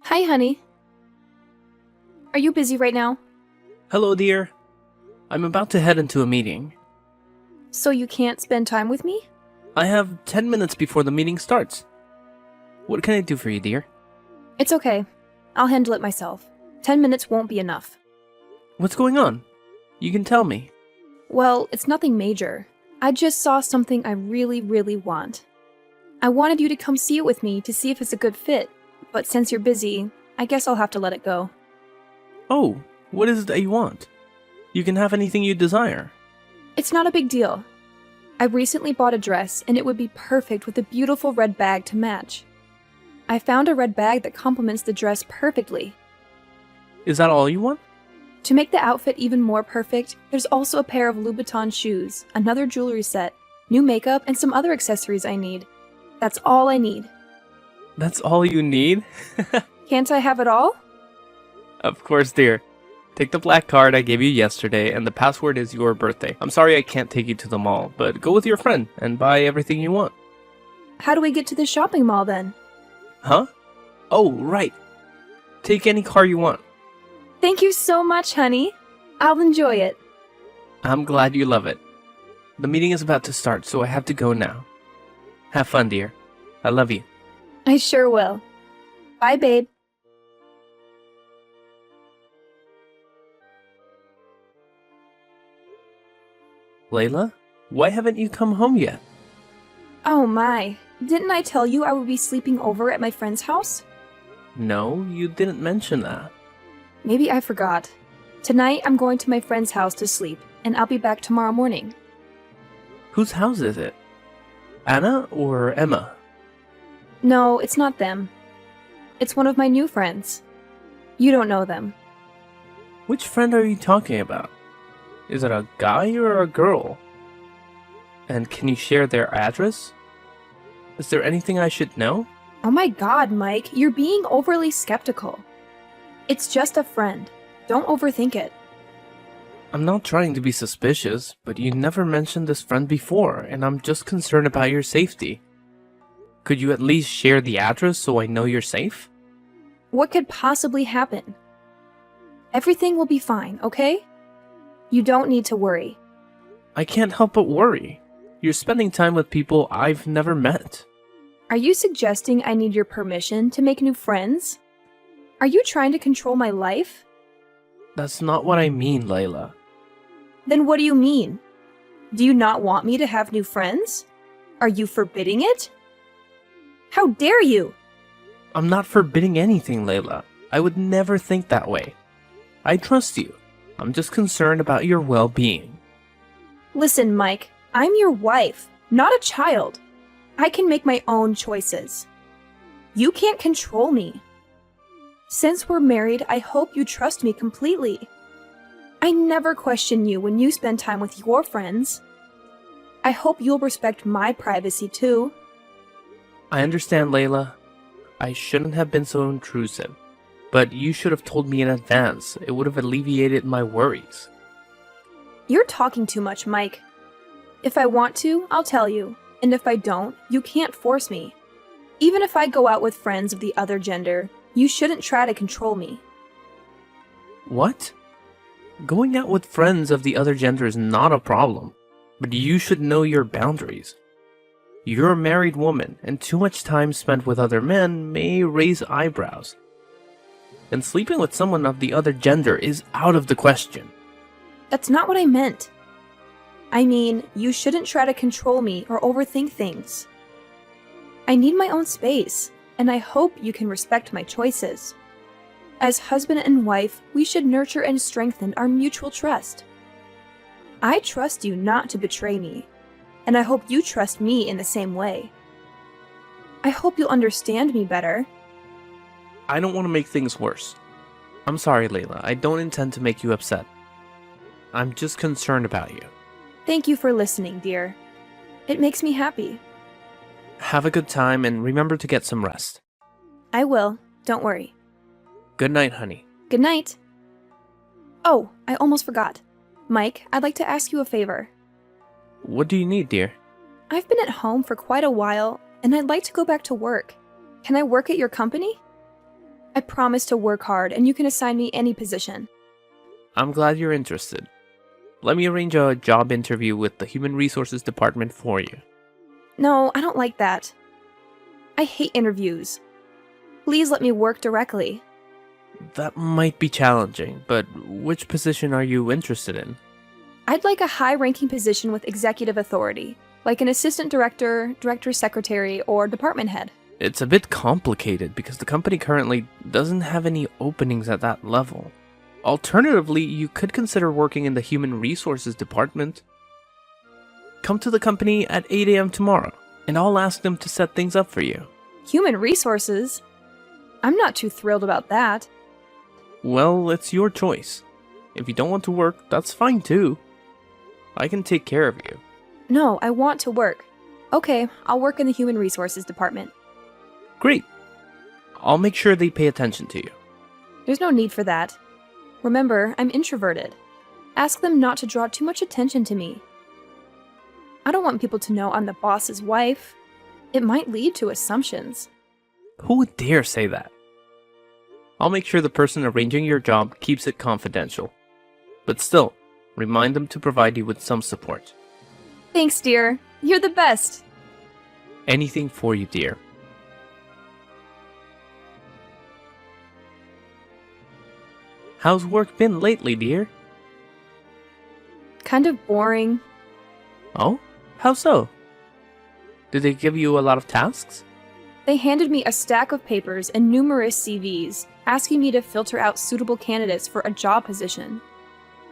Hi, honey. Are you busy right now? Hello, dear. I'm about to head into a meeting. So you can't spend time with me? I have 10 minutes before the meeting starts. What can I do for you, dear? It's okay. I'll handle it myself. 10 minutes won't be enough. What's going on? You can tell me. Well, it's nothing major. I just saw something I really want. I wanted you to come see it with me to see if it's a good fit, but since you're busy, I guess I'll have to let it go. Oh, what is it that you want? You can have anything you desire. It's not a big deal. I recently bought a dress, and it would be perfect with a beautiful red bag to match. I found a red bag that complements the dress perfectly. Is that all you want? To make the outfit even more perfect, there's also a pair of Louboutin shoes, another jewelry set, new makeup, and some other accessories I need. That's all I need. That's all you need? Can't I have it all? Of course, dear. Take the black card I gave you yesterday, and the password is your birthday. I'm sorry I can't take you to the mall, but go with your friend and buy everything you want. How do we get to the shopping mall then? Huh? Oh, right. Take any car you want. Thank you so much, honey. I'll enjoy it. I'm glad you love it. The meeting is about to start, so I have to go now. Have fun, dear. I love you. I sure will. Bye, babe. Layla, why haven't you come home yet? Oh my, didn't I tell you I would be sleeping over at my friend's house? No, you didn't mention that. Maybe I forgot. Tonight I'm going to my friend's house to sleep, and I'll be back tomorrow morning. Whose house is it? Anna or Emma? No, it's not them. It's one of my new friends. You don't know them. Which friend are you talking about? Is it a guy or a girl? And can you share their address? Is there anything I should know? Oh my god, Mike, you're being overly skeptical. It's just a friend. Don't overthink it. I'm not trying to be suspicious, but you never mentioned this friend before, and I'm just concerned about your safety. Could you at least share the address so I know you're safe? What could possibly happen? Everything will be fine, okay? You don't need to worry. I can't help but worry. You're spending time with people I've never met. Are you suggesting I need your permission to make new friends? Are you trying to control my life? That's not what I mean, Layla. Then what do you mean? Do you not want me to have new friends? Are you forbidding it? How dare you? I'm not forbidding anything, Layla. I would never think that way. I trust you. I'm just concerned about your well-being. Listen, Mike, I'm your wife, not a child. I can make my own choices. You can't control me. Since we're married, I hope you trust me completely. I never question you when you spend time with your friends. I hope you'll respect my privacy too. I understand, Layla. I shouldn't have been so intrusive. But you should have told me in advance. It would have alleviated my worries. You're talking too much, Mike. If I want to, I'll tell you. And if I don't, you can't force me. Even if I go out with friends of the other gender, you shouldn't try to control me. What? Going out with friends of the other gender is not a problem, but you should know your boundaries. You're a married woman, and too much time spent with other men may raise eyebrows. And sleeping with someone of the other gender is out of the question. That's not what I meant. I mean, you shouldn't try to control me or overthink things. I need my own space, and I hope you can respect my choices. As husband and wife, we should nurture and strengthen our mutual trust. I trust you not to betray me, and I hope you trust me in the same way. I hope you'll understand me better. I don't want to make things worse. I'm sorry, Layla. I don't intend to make you upset. I'm just concerned about you. Thank you for listening, dear. It makes me happy. Have a good time and remember to get some rest. I will. Don't worry. Good night, honey. Good night. Oh, I almost forgot. Mike, I'd like to ask you a favor. What do you need, dear? I've been at home for quite a while, and I'd like to go back to work. Can I work at your company? I promise to work hard, and you can assign me any position. I'm glad you're interested. Let me arrange a job interview with the Human Resources Department for you. No, I don't like that. I hate interviews. Please let me work directly. That might be challenging, but which position are you interested in? I'd like a high-ranking position with executive authority, like an assistant director, director's secretary, or department head. It's a bit complicated because the company currently doesn't have any openings at that level. Alternatively, you could consider working in the Human Resources Department. Come to the company at 8 a.m. tomorrow, and I'll ask them to set things up for you. Human resources? I'm not too thrilled about that. Well, it's your choice. If you don't want to work, that's fine too. I can take care of you. No, I want to work. Okay, I'll work in the Human Resources Department. Great. I'll make sure they pay attention to you. There's no need for that. Remember, I'm introverted. Ask them not to draw too much attention to me. I don't want people to know I'm the boss's wife. It might lead to assumptions. Who would dare say that? I'll make sure the person arranging your job keeps it confidential. But still, remind them to provide you with some support. Thanks, dear. You're the best. Anything for you, dear. How's work been lately, dear? Kind of boring. Oh? How so? Did they give you a lot of tasks? They handed me a stack of papers and numerous CVs, asking me to filter out suitable candidates for a job position.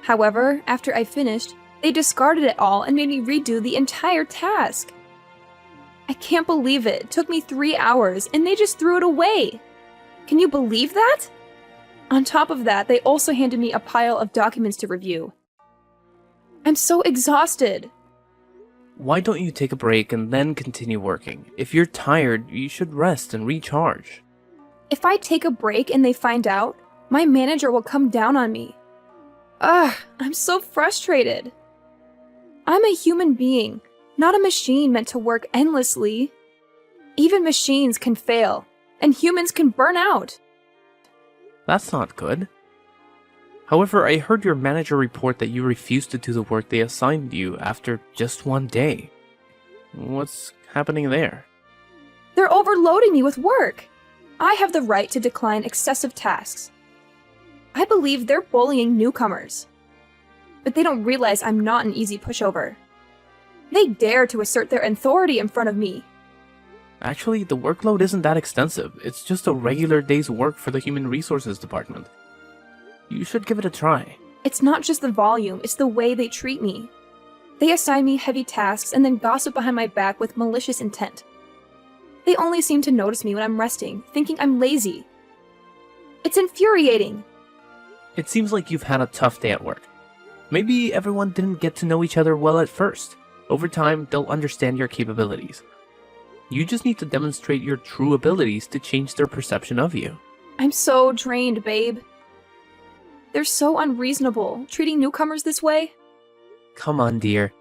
However, after I finished, they discarded it all and made me redo the entire task. I can't believe it. It took me 3 hours, and they just threw it away. Can you believe that? On top of that, they also handed me a pile of documents to review. I'm so exhausted. Why don't you take a break and then continue working? If you're tired, you should rest and recharge. If I take a break and they find out, my manager will come down on me. Ugh, I'm so frustrated. I'm a human being, not a machine meant to work endlessly. Even machines can fail, and humans can burn out. That's not good. However, I heard your manager report that you refused to do the work they assigned you after just one day. What's happening there? They're overloading me with work. I have the right to decline excessive tasks. I believe they're bullying newcomers. But they don't realize I'm not an easy pushover. They dare to assert their authority in front of me. Actually, the workload isn't that extensive. It's just a regular day's work for the Human Resources Department. You should give it a try. It's not just the volume, it's the way they treat me. They assign me heavy tasks and then gossip behind my back with malicious intent. They only seem to notice me when I'm resting, thinking I'm lazy. It's infuriating. It seems like you've had a tough day at work. Maybe everyone didn't get to know each other well at first. Over time, they'll understand your capabilities. You just need to demonstrate your true abilities to change their perception of you. I'm so drained, babe. They're so unreasonable, treating newcomers this way. Come on, dear.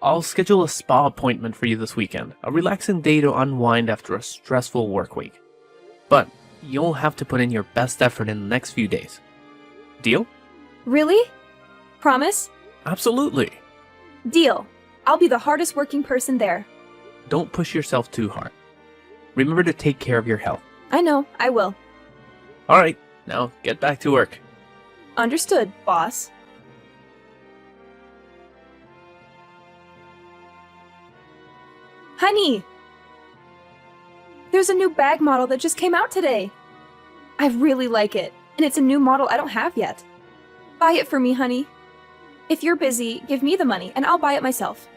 I'll schedule a spa appointment for you this weekend, a relaxing day to unwind after a stressful work week. But you'll have to put in your best effort in the next few days. Deal? Really? Promise? Absolutely. Deal. I'll be the hardest working person there. Don't push yourself too hard. Remember to take care of your health. I know, I will. Alright, now get back to work. Understood, boss. Honey! There's a new bag model that just came out today. I really like it, and it's a new model I don't have yet. Buy it for me, honey. If you're busy, give me the money, and I'll buy it myself.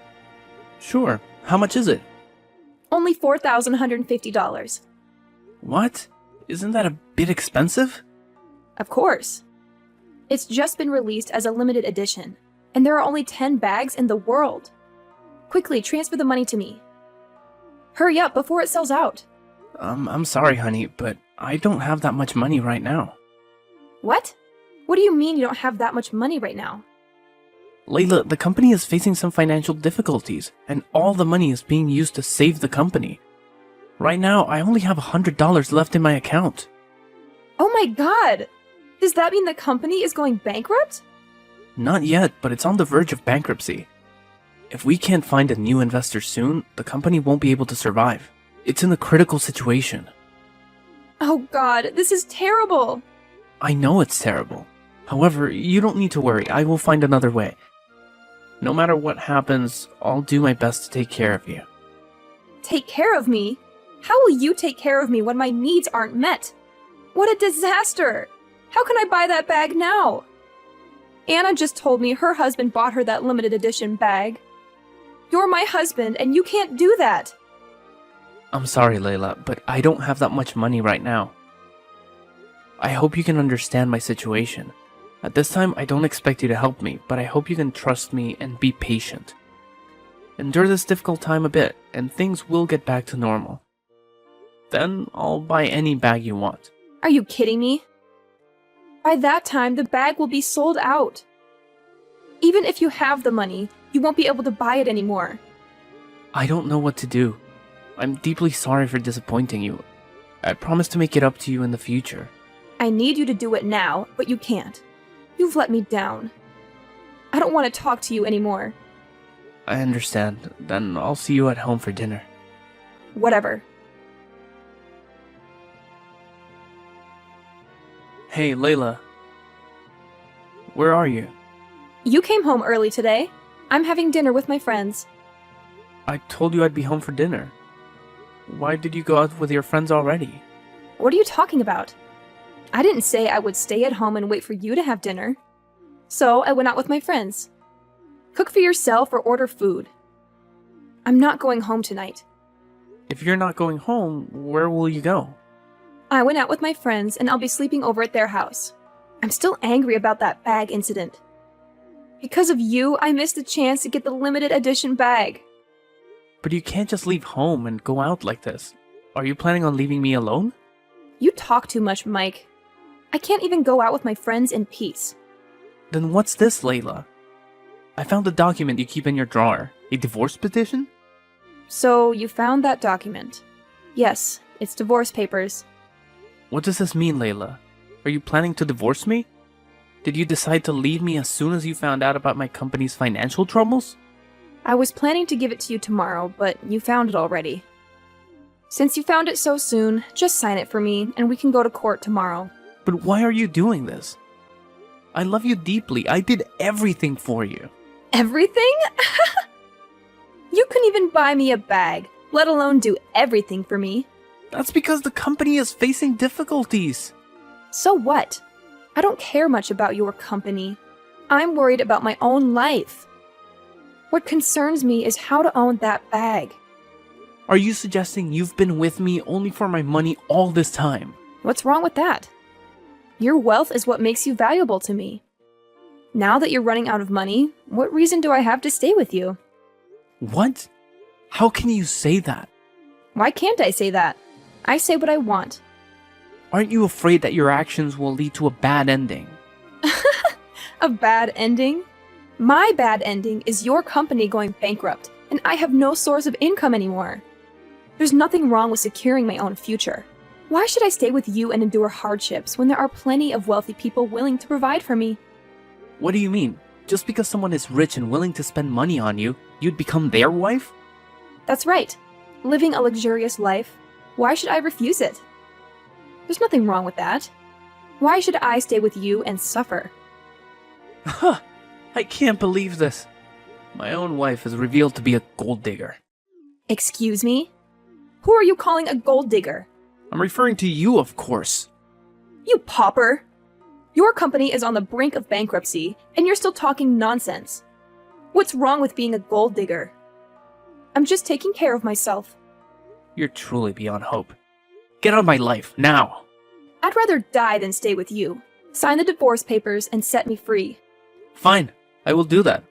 Sure. How much is it? Only $4,150. What? Isn't that a bit expensive? Of course. It's just been released as a limited edition, and there are only 10 bags in the world. Quickly, transfer the money to me. Hurry up before it sells out. I'm sorry, honey, but I don't have that much money right now. What? What do you mean you don't have that much money right now? Layla, the company is facing some financial difficulties, and all the money is being used to save the company. Right now, I only have $100 left in my account. Oh my god! Does that mean the company is going bankrupt? Not yet, but it's on the verge of bankruptcy. If we can't find a new investor soon, the company won't be able to survive. It's in a critical situation. Oh god, this is terrible! I know it's terrible. However, you don't need to worry. I will find another way. No matter what happens, I'll do my best to take care of you. Take care of me? How will you take care of me when my needs aren't met? What a disaster! How can I buy that bag now? Anna just told me her husband bought her that limited edition bag. You're my husband, and you can't do that! I'm sorry, Layla, but I don't have that much money right now. I hope you can understand my situation. At this time, I don't expect you to help me, but I hope you can trust me and be patient. Endure this difficult time a bit, and things will get back to normal. Then I'll buy any bag you want. Are you kidding me? By that time, the bag will be sold out. Even if you have the money, you won't be able to buy it anymore. I don't know what to do. I'm deeply sorry for disappointing you. I promise to make it up to you in the future. I need you to do it now, but you can't. You've let me down. I don't want to talk to you anymore. I understand. Then I'll see you at home for dinner. Whatever. Hey, Layla. Where are you? You came home early today. I'm having dinner with my friends. I told you I'd be home for dinner. Why did you go out with your friends already? What are you talking about? I didn't say I would stay at home and wait for you to have dinner. So I went out with my friends. Cook for yourself or order food. I'm not going home tonight. If you're not going home, where will you go? I went out with my friends and I'll be sleeping over at their house. I'm still angry about that bag incident. Because of you, I missed the chance to get the limited edition bag. But you can't just leave home and go out like this. Are you planning on leaving me alone? You talk too much, Mike. I can't even go out with my friends in peace. Then what's this, Layla? I found a document you keep in your drawer. A divorce petition? So, you found that document. Yes, it's divorce papers. What does this mean, Layla? Are you planning to divorce me? Did you decide to leave me as soon as you found out about my company's financial troubles? I was planning to give it to you tomorrow, but you found it already. Since you found it so soon, just sign it for me, and we can go to court tomorrow. But why are you doing this? I love you deeply. I did everything for you. Everything? You couldn't even buy me a bag, let alone do everything for me. That's because the company is facing difficulties. So what? I don't care much about your company. I'm worried about my own life. What concerns me is how to own that bag. Are you suggesting you've been with me only for my money all this time? What's wrong with that? Your wealth is what makes you valuable to me. Now that you're running out of money, what reason do I have to stay with you? What? How can you say that? Why can't I say that? I say what I want. Aren't you afraid that your actions will lead to a bad ending? A bad ending? My bad ending is your company going bankrupt, and I have no source of income anymore. There's nothing wrong with securing my own future. Why should I stay with you and endure hardships when there are plenty of wealthy people willing to provide for me? What do you mean? Just because someone is rich and willing to spend money on you, you'd become their wife? That's right. Living a luxurious life. Why should I refuse it? There's nothing wrong with that. Why should I stay with you and suffer? Huh! I can't believe this. My own wife is revealed to be a gold digger. Excuse me? Who are you calling a gold digger? I'm referring to you, of course. You pauper! Your company is on the brink of bankruptcy, and you're still talking nonsense. What's wrong with being a gold digger? I'm just taking care of myself. You're truly beyond hope. Get out of my life, now! I'd rather die than stay with you. Sign the divorce papers and set me free. Fine, I will do that.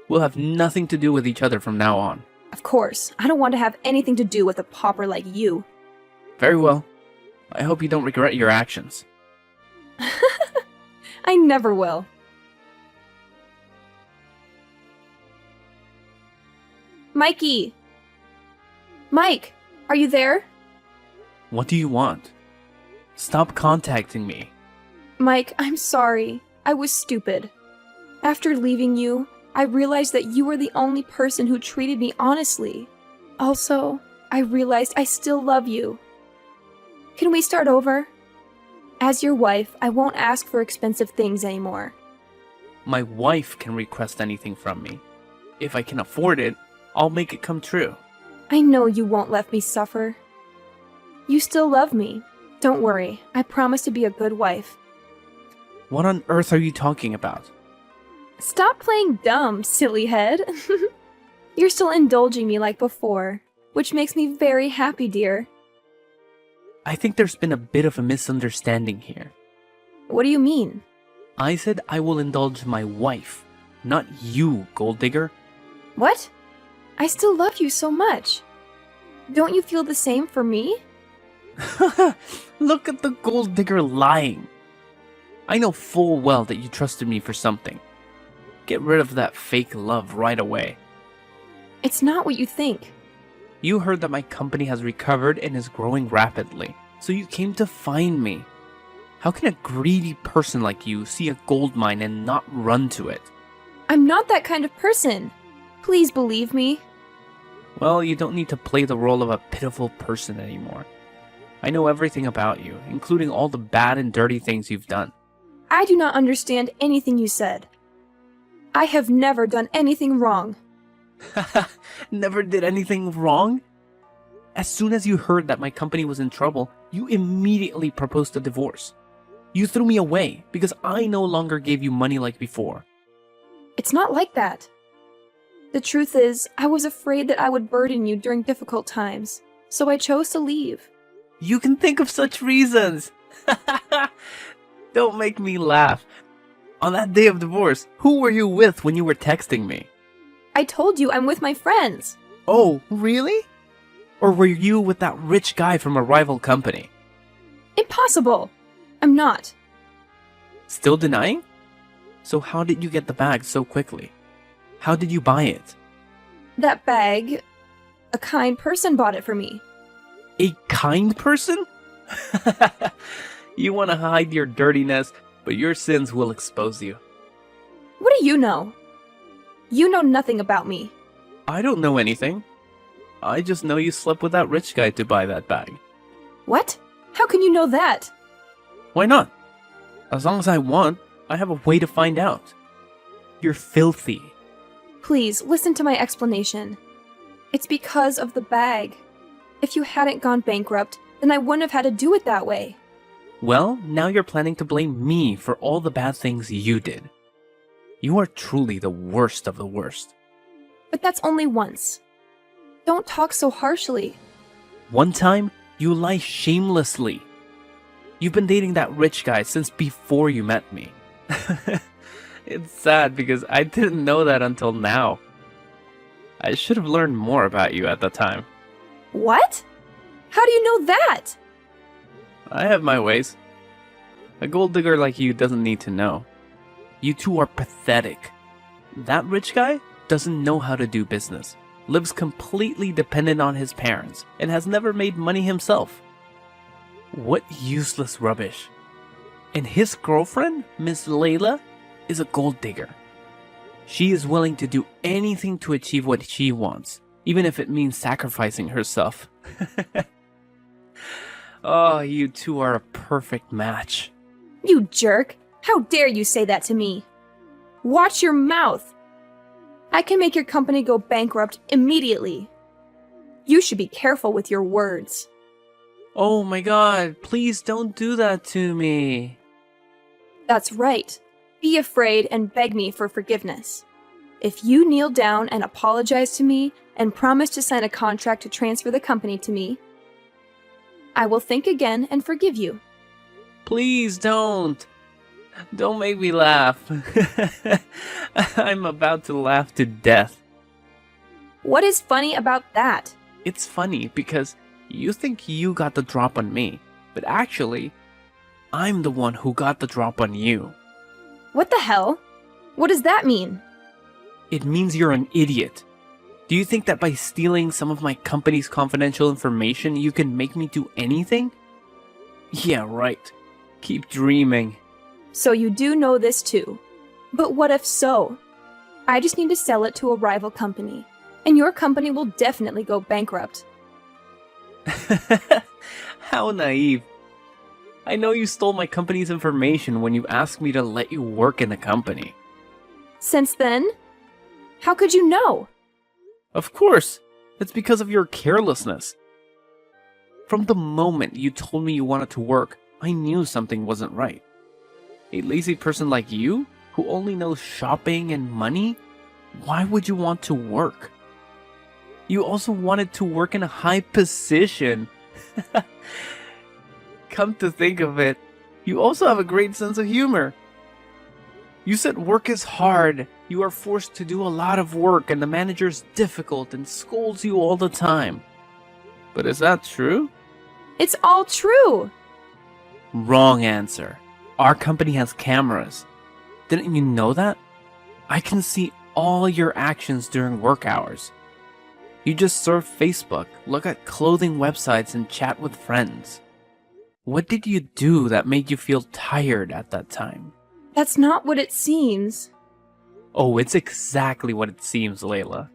We'll have nothing to do with each other from now on. Of course, I don't want to have anything to do with a pauper like you. Very well. I hope you don't regret your actions. I never will. Mikey! Mike, are you there? What do you want? Stop contacting me. Mike, I'm sorry. I was stupid. After leaving you, I realized that you were the only person who treated me honestly. Also, I realized I still love you. Can we start over? As your wife, I won't ask for expensive things anymore. My wife can request anything from me. If I can afford it, I'll make it come true. I know you won't let me suffer. You still love me. Don't worry, I promise to be a good wife. What on earth are you talking about? Stop playing dumb, silly head. You're still indulging me like before, which makes me very happy, dear. I think there's been a bit of a misunderstanding here. What do you mean? I said I will indulge my wife, not you, gold digger. What? I still love you so much. Don't you feel the same for me? Look at the gold digger lying. I know full well that you trusted me for something. Get rid of that fake love right away. It's not what you think. You heard that my company has recovered and is growing rapidly, so you came to find me. How can a greedy person like you see a gold mine and not run to it? I'm not that kind of person. Please believe me. Well, you don't need to play the role of a pitiful person anymore. I know everything about you, including all the bad and dirty things you've done. I do not understand anything you said. I have never done anything wrong. Never did anything wrong? As soon as you heard that my company was in trouble, you immediately proposed a divorce. You threw me away because I no longer gave you money like before. It's not like that. The truth is, I was afraid that I would burden you during difficult times, so I chose to leave. You can think of such reasons. Don't make me laugh. On that day of divorce, who were you with when you were texting me? I told you I'm with my friends. Oh, really? Or were you with that rich guy from a rival company? Impossible! I'm not. Still denying? So how did you get the bag so quickly? How did you buy it? That bag... A kind person bought it for me. A kind person? You want to hide your dirtiness, but your sins will expose you. What do you know? You know nothing about me. I don't know anything. I just know you slept with that rich guy to buy that bag. What? How can you know that? Why not? As long as I want, I have a way to find out. You're filthy. Please, listen to my explanation. It's because of the bag. If you hadn't gone bankrupt, then I wouldn't have had to do it that way. Well, now you're planning to blame me for all the bad things you did. You are truly the worst of the worst. But that's only once. Don't talk so harshly. One time, you lie shamelessly. You've been dating that rich guy since before you met me. It's sad because I didn't know that until now. I should have learned more about you at the time. What? How do you know that? I have my ways. A gold digger like you doesn't need to know. You two are pathetic. That rich guy doesn't know how to do business, lives completely dependent on his parents, and has never made money himself. What useless rubbish. And his girlfriend, Miss Layla, is a gold digger. She is willing to do anything to achieve what she wants, even if it means sacrificing herself. Oh, you two are a perfect match. You jerk! How dare you say that to me? Watch your mouth! I can make your company go bankrupt immediately. You should be careful with your words. Oh my god, please don't do that to me. That's right. Be afraid and beg me for forgiveness. If you kneel down and apologize to me and promise to sign a contract to transfer the company to me, I will think again and forgive you. Please don't. Don't make me laugh. I'm about to laugh to death. What is funny about that? It's funny because you think you got the drop on me, but actually, I'm the one who got the drop on you. What the hell? What does that mean? It means you're an idiot. Do you think that by stealing some of my company's confidential information, you can make me do anything? Yeah, right. Keep dreaming. So you do know this too. But what if so? I just need to sell it to a rival company, and your company will definitely go bankrupt. How naive. I know you stole my company's information when you asked me to let you work in the company. Since then? How could you know? Of course, it's because of your carelessness. From the moment you told me you wanted to work, I knew something wasn't right. A lazy person like you, who only knows shopping and money, why would you want to work? You also wanted to work in a high position. Come to think of it, you also have a great sense of humor. You said work is hard, you are forced to do a lot of work, and the manager's difficult and scolds you all the time. But is that true? It's all true! Wrong answer. Our company has cameras. Didn't you know that? I can see all your actions during work hours. You just surf Facebook, look at clothing websites, and chat with friends. What did you do that made you feel tired at that time? That's not what it seems. Oh, it's exactly what it seems, Layla.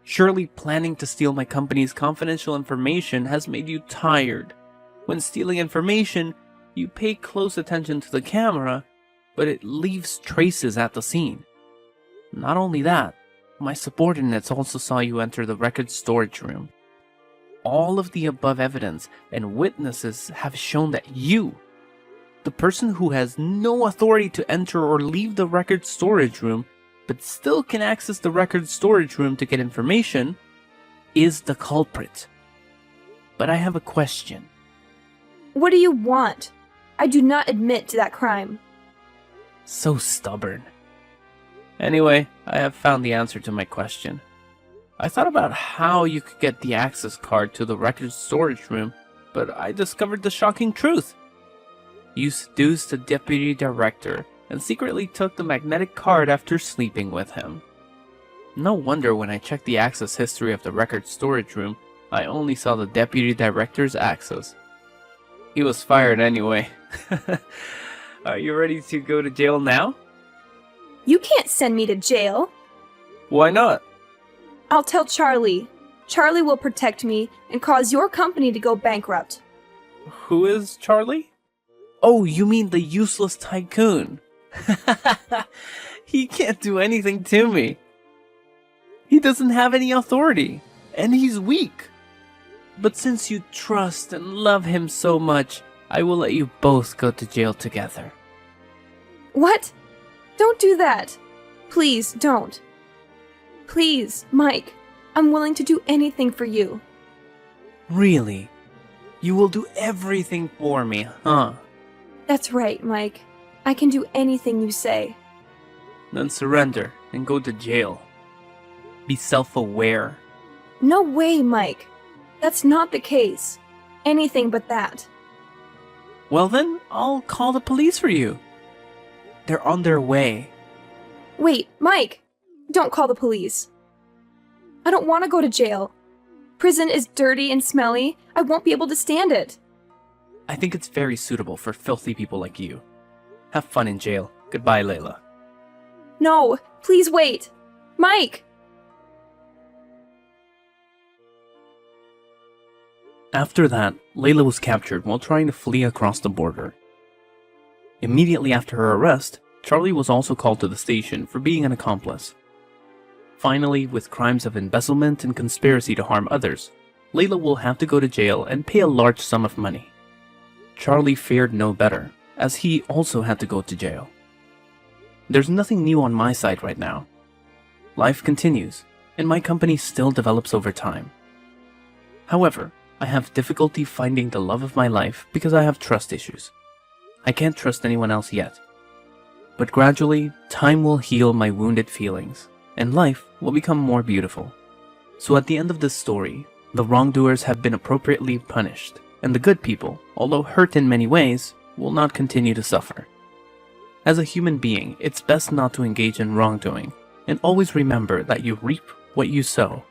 Surely planning to steal my company's confidential information has made you tired. When stealing information, you pay close attention to the camera, but it leaves traces at the scene. Not only that, my subordinates also saw you enter the record storage room. All of the above evidence and witnesses have shown that you, the person who has no authority to enter or leave the record storage room, but still can access the record storage room to get information, is the culprit. But I have a question. What do you want? I do not admit to that crime. So stubborn. Anyway, I have found the answer to my question. I thought about how you could get the access card to the record storage room, but I discovered the shocking truth. You seduced the deputy director and secretly took the magnetic card after sleeping with him. No wonder when I checked the access history of the record storage room, I only saw the deputy director's access. He was fired anyway. Are you ready to go to jail now? You can't send me to jail. Why not? I'll tell Charlie. Charlie will protect me and cause your company to go bankrupt. Who is Charlie? Oh, you mean the useless tycoon. He can't do anything to me. He doesn't have any authority, and he's weak. But since you trust and love him so much, I will let you both go to jail together. What? Don't do that. Please, don't. Please, Mike. I'm willing to do anything for you. Really? You will do everything for me, huh? That's right, Mike. I can do anything you say. Then surrender and go to jail. Be self-aware. No way, Mike. That's not the case. Anything but that. Well then, I'll call the police for you. They're on their way. Wait, Mike! Don't call the police. I don't want to go to jail. Prison is dirty and smelly. I won't be able to stand it. I think it's very suitable for filthy people like you. Have fun in jail. Goodbye, Layla. No, please wait. Mike! After that, Layla was captured while trying to flee across the border. Immediately after her arrest, Charlie was also called to the station for being an accomplice. Finally, with crimes of embezzlement and conspiracy to harm others, Layla will have to go to jail and pay a large sum of money. Charlie fared no better, as he also had to go to jail. There's nothing new on my side right now. Life continues, and my company still develops over time. However, I have difficulty finding the love of my life because I have trust issues. I can't trust anyone else yet. But gradually, time will heal my wounded feelings, and life will become more beautiful. So at the end of this story, the wrongdoers have been appropriately punished, and the good people, although hurt in many ways, will not continue to suffer. As a human being, it's best not to engage in wrongdoing, and always remember that you reap what you sow.